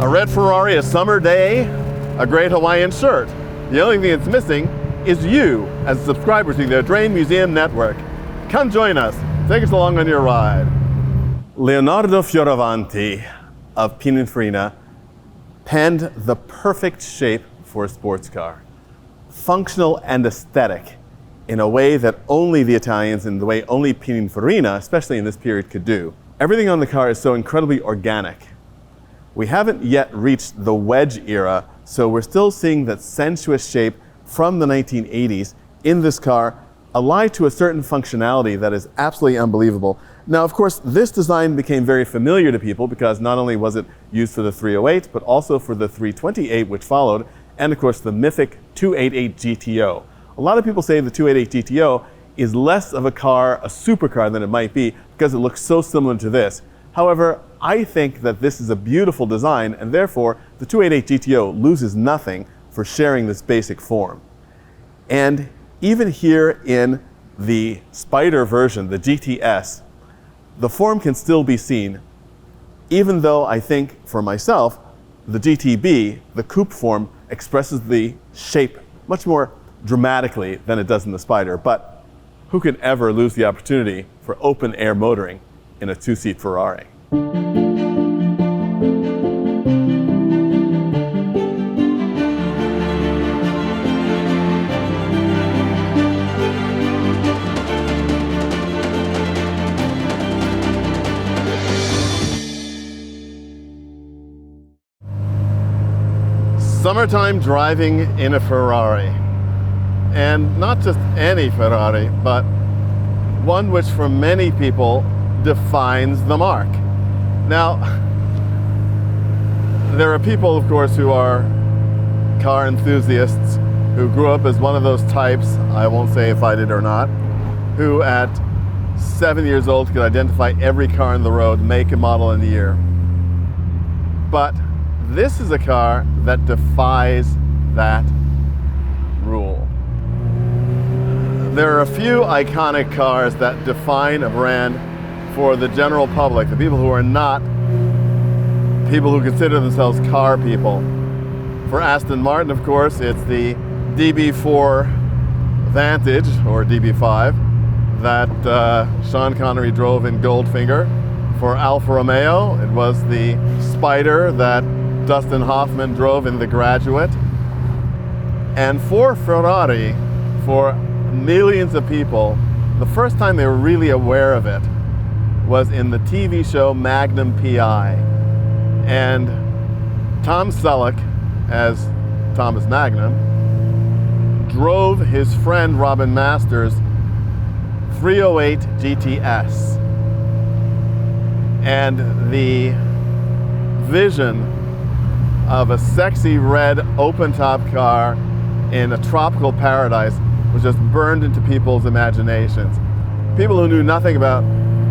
A red Ferrari, a summer day, a great Hawaiian shirt. The only thing that's missing is you as a subscriber to the Audrain Museum Network. Come join us. Take us along on your ride. Leonardo Fioravanti of Pininfarina penned the perfect shape for a sports car. Functional and aesthetic in a way that only the Italians and the way only Pininfarina, especially in this period, could do. Everything on the car is so incredibly organic. We haven't yet reached the wedge era, so we're still seeing that sensuous shape from the 1980s in this car, allied to a certain functionality that is absolutely unbelievable. Now, of course, this design became very familiar to people because not only was it used for the 308, but also for the 328, which followed, and of course the mythic 288 GTO. A lot of people say the 288 GTO is less of a car, a supercar, than it might be because it looks so similar to this. However, I think that this is a beautiful design, and therefore the 288 GTO loses nothing for sharing this basic form. And even here in the Spider version, the GTS, the form can still be seen, even though I think, for myself, the GTB, the coupe form, expresses the shape much more dramatically than it does in the Spider. But who can ever lose the opportunity for open air motoring in a two-seat Ferrari? Summertime driving in a Ferrari. And not just any Ferrari, but one which for many people defines the mark. Now, there are people, of course, who are car enthusiasts who grew up as one of those types, I won't say if I did or not, who at 7 years old could identify every car on the road, make and model and year. But this is a car that defies that rule. There are a few iconic cars that define a brand for the general public, the people who are not people who consider themselves car people. For Aston Martin, of course, it's the DB4 Vantage, or DB5, that Sean Connery drove in Goldfinger. For Alfa Romeo, it was the Spider that Dustin Hoffman drove in The Graduate. And for Ferrari, for millions of people, the first time they were really aware of it was in the TV show Magnum PI. And Tom Selleck, as Thomas Magnum, drove his friend Robin Masters' 308 GTS. And the vision of a sexy red open-top car in a tropical paradise was just burned into people's imaginations. People who knew nothing about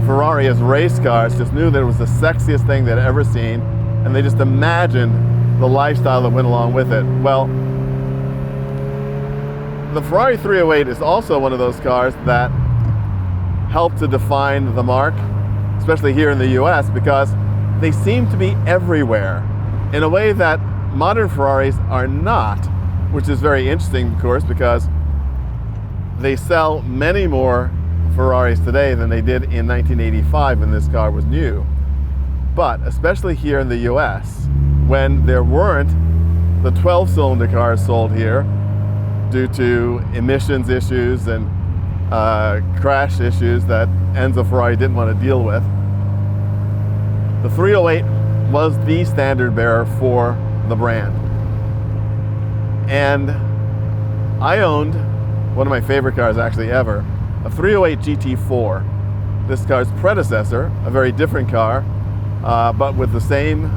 Ferrari as race cars just knew that it was the sexiest thing they'd ever seen, and they just imagined the lifestyle that went along with it. Well, the Ferrari 308 is also one of those cars that helped to define the mark, especially here in the US, because they seem to be everywhere in a way that modern Ferraris are not, which is very interesting, of course, because they sell many more Ferraris today than they did in 1985 when this car was new. But especially here in the US, when there weren't the 12-cylinder cars sold here due to emissions issues and crash issues that Enzo Ferrari didn't want to deal with, the 308 was the standard bearer for the brand. And I owned one of my favorite cars actually ever, a 308 GT4. This car's predecessor, a very different car, but with the same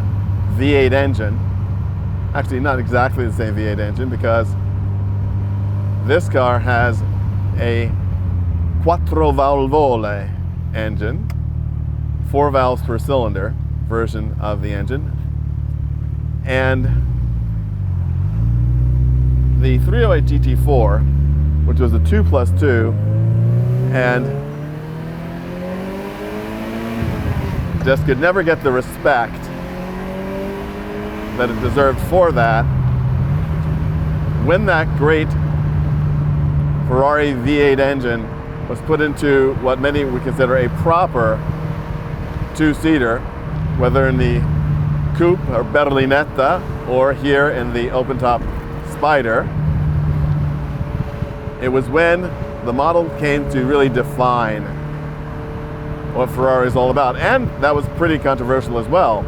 V8 engine. Actually, not exactly the same V8 engine, because this car has a quattro valvole engine, 4 valves per cylinder version of the engine. And the 308 GT4, which was a 2+2, and just could never get the respect that it deserved for that. When that great Ferrari V8 engine was put into what many would consider a proper two-seater, whether in the coupe or berlinetta or here in the open-top Spider, it was when the model came to really define what Ferrari is all about. And that was pretty controversial as well.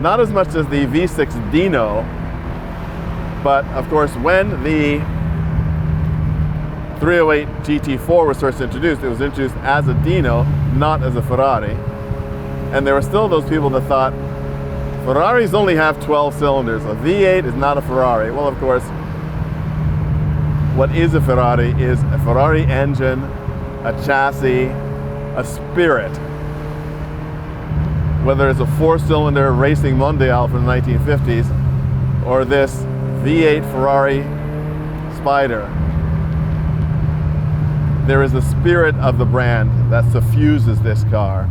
Not as much as the V6 Dino, but of course when the 308 GT4 was first introduced, it was introduced as a Dino, not as a Ferrari. And there were still those people that thought Ferraris only have 12 cylinders. A V8 is not a Ferrari. Well, of course, what is a Ferrari is a Ferrari engine, a chassis, a spirit. Whether it's a four-cylinder racing Mondial from the 1950s or this V8 Ferrari Spider, there is a spirit of the brand that suffuses this car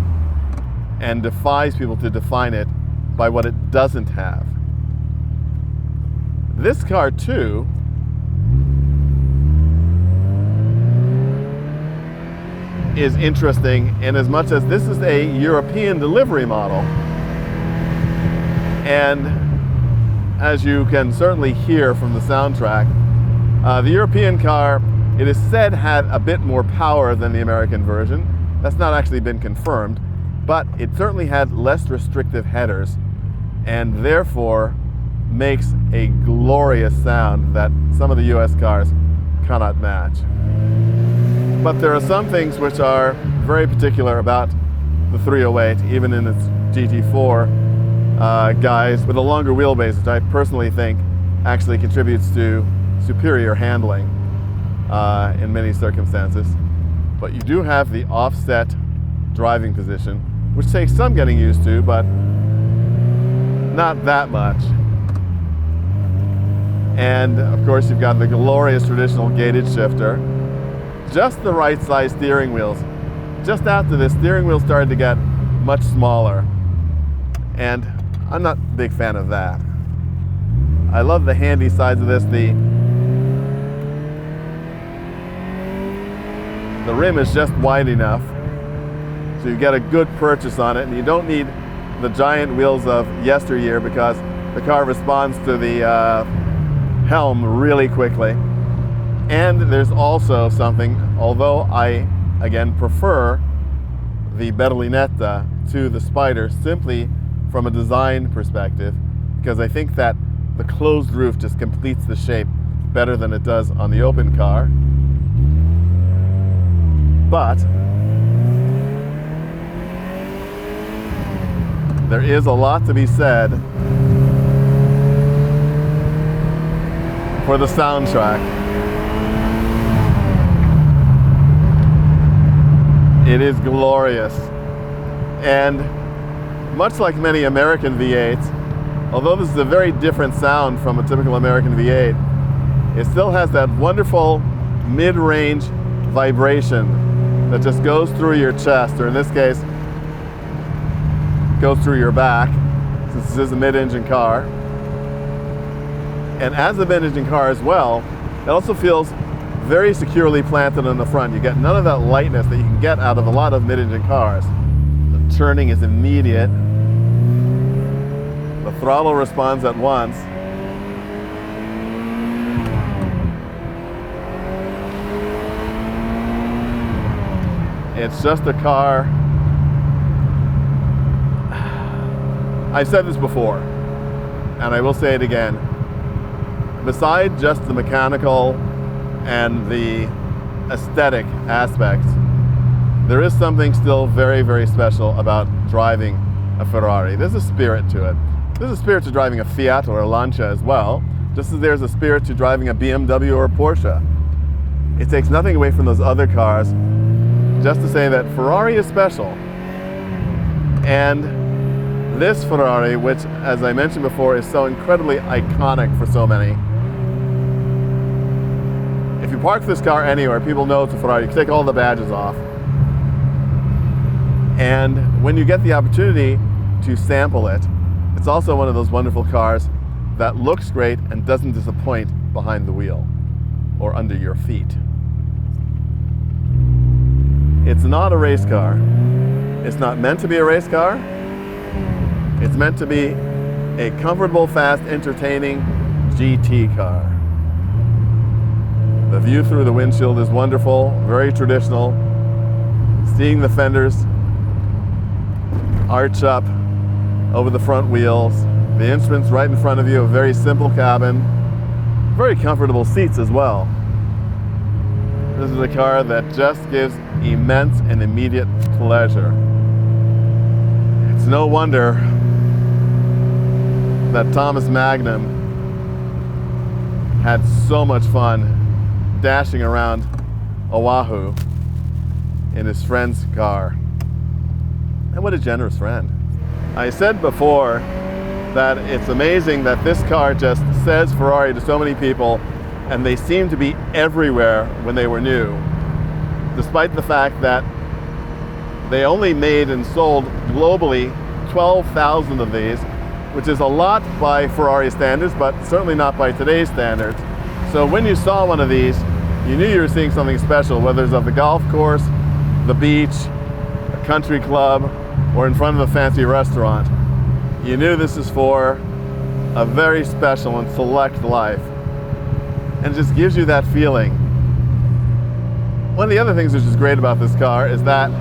and defies people to define it by what it doesn't have. This car too is interesting in as much as this is a European delivery model. And as you can certainly hear from the soundtrack, the European car, it is said, had a bit more power than the American version. That's not actually been confirmed, but it certainly had less restrictive headers and therefore makes a glorious sound that some of the US cars cannot match. But there are some things which are very particular about the 308, even in its GT4 guise with a longer wheelbase, which I personally think actually contributes to superior handling in many circumstances. But you do have the offset driving position, which takes some getting used to, but not that much. And of course you've got the glorious traditional gated shifter, just the right size steering wheels. Just after this, steering wheels started to get much smaller, and I'm not a big fan of that. I love the handy sides of this. The rim is just wide enough so you get a good purchase on it, and you don't need the giant wheels of yesteryear because the car responds to the helm really quickly. And there's also something, although I, again, prefer the berlinetta to the Spider simply from a design perspective, because I think that the closed roof just completes the shape better than it does on the open car. But there is a lot to be said for the soundtrack. It is glorious, and much like many American V8s, although this is a very different sound from a typical American V8, it still has that wonderful mid-range vibration that just goes through your chest, or in this case, goes through your back, since this is a mid-engine car. And as a mid-engine car as well, it also feels very securely planted on the front. You get none of that lightness that you can get out of a lot of mid-engine cars. The turning is immediate. The throttle responds at once. It's just a car. I've said this before, and I will say it again. Beside just the mechanical and the aesthetic aspects, there is something still very, very special about driving a Ferrari. There's a spirit to it. There's a spirit to driving a Fiat or a Lancia as well, just as there's a spirit to driving a BMW or a Porsche. It takes nothing away from those other cars, just to say that Ferrari is special. And this Ferrari, which, as I mentioned before, is so incredibly iconic for so many. If you park this car anywhere, people know it's a Ferrari. You can take all the badges off. And when you get the opportunity to sample it, it's also one of those wonderful cars that looks great and doesn't disappoint behind the wheel or under your feet. It's not a race car. It's not meant to be a race car. It's meant to be a comfortable, fast, entertaining GT car. The view through the windshield is wonderful, very traditional. Seeing the fenders arch up over the front wheels, the instruments right in front of you, a very simple cabin, very comfortable seats as well. This is a car that just gives immense and immediate pleasure. It's no wonder that Thomas Magnum had so much fun dashing around Oahu in his friend's car. And what a generous friend. I said before that it's amazing that this car just says Ferrari to so many people, and they seem to be everywhere when they were new, despite the fact that they only made and sold globally 12,000 of these, which is a lot by Ferrari standards, but certainly not by today's standards. So when you saw one of these, you knew you were seeing something special, whether it's at the golf course, the beach, a country club, or in front of a fancy restaurant. You knew this is for a very special and select life. And it just gives you that feeling. One of the other things which is great about this car is that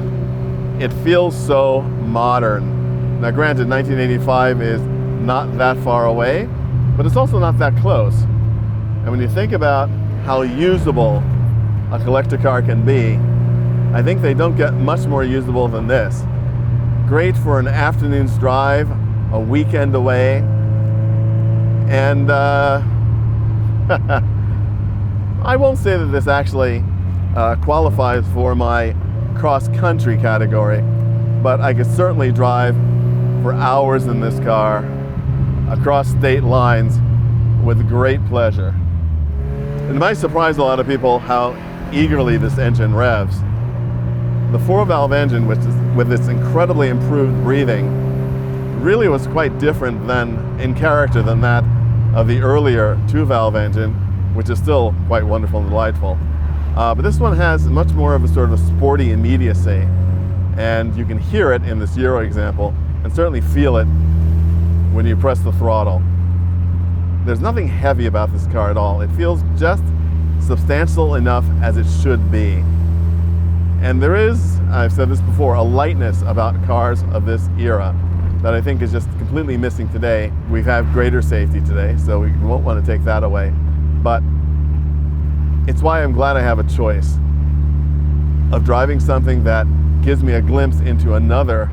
it feels so modern. Now granted, 1985 is not that far away, but it's also not that close. And when you think about how usable a collector car can be, I think they don't get much more usable than this. Great for an afternoon's drive, a weekend away, and I won't say that this actually qualifies for my cross-country category, but I could certainly drive for hours in this car across state lines with great pleasure. It might surprise a lot of people how eagerly this engine revs. The 4-valve engine, which is, with its incredibly improved breathing, really was quite different in character than that of the earlier 2-valve engine, which is still quite wonderful and delightful. But this one has much more of a sort of sporty immediacy, and you can hear it in this Euro example, and certainly feel it when you press the throttle. There's nothing heavy about this car at all. It feels just substantial enough as it should be. And there is, I've said this before, a lightness about cars of this era that I think is just completely missing today. We have greater safety today, so we won't want to take that away. But it's why I'm glad I have a choice of driving something that gives me a glimpse into another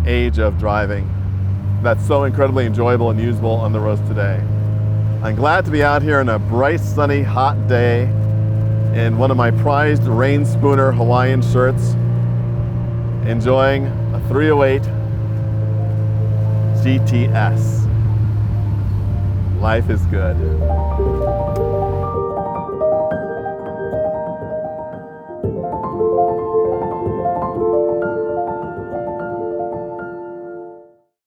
age of driving that's so incredibly enjoyable and usable on the roads today. I'm glad to be out here on a bright, sunny, hot day in one of my prized rain spooner Hawaiian shirts, enjoying a 308 GTS. Life is good.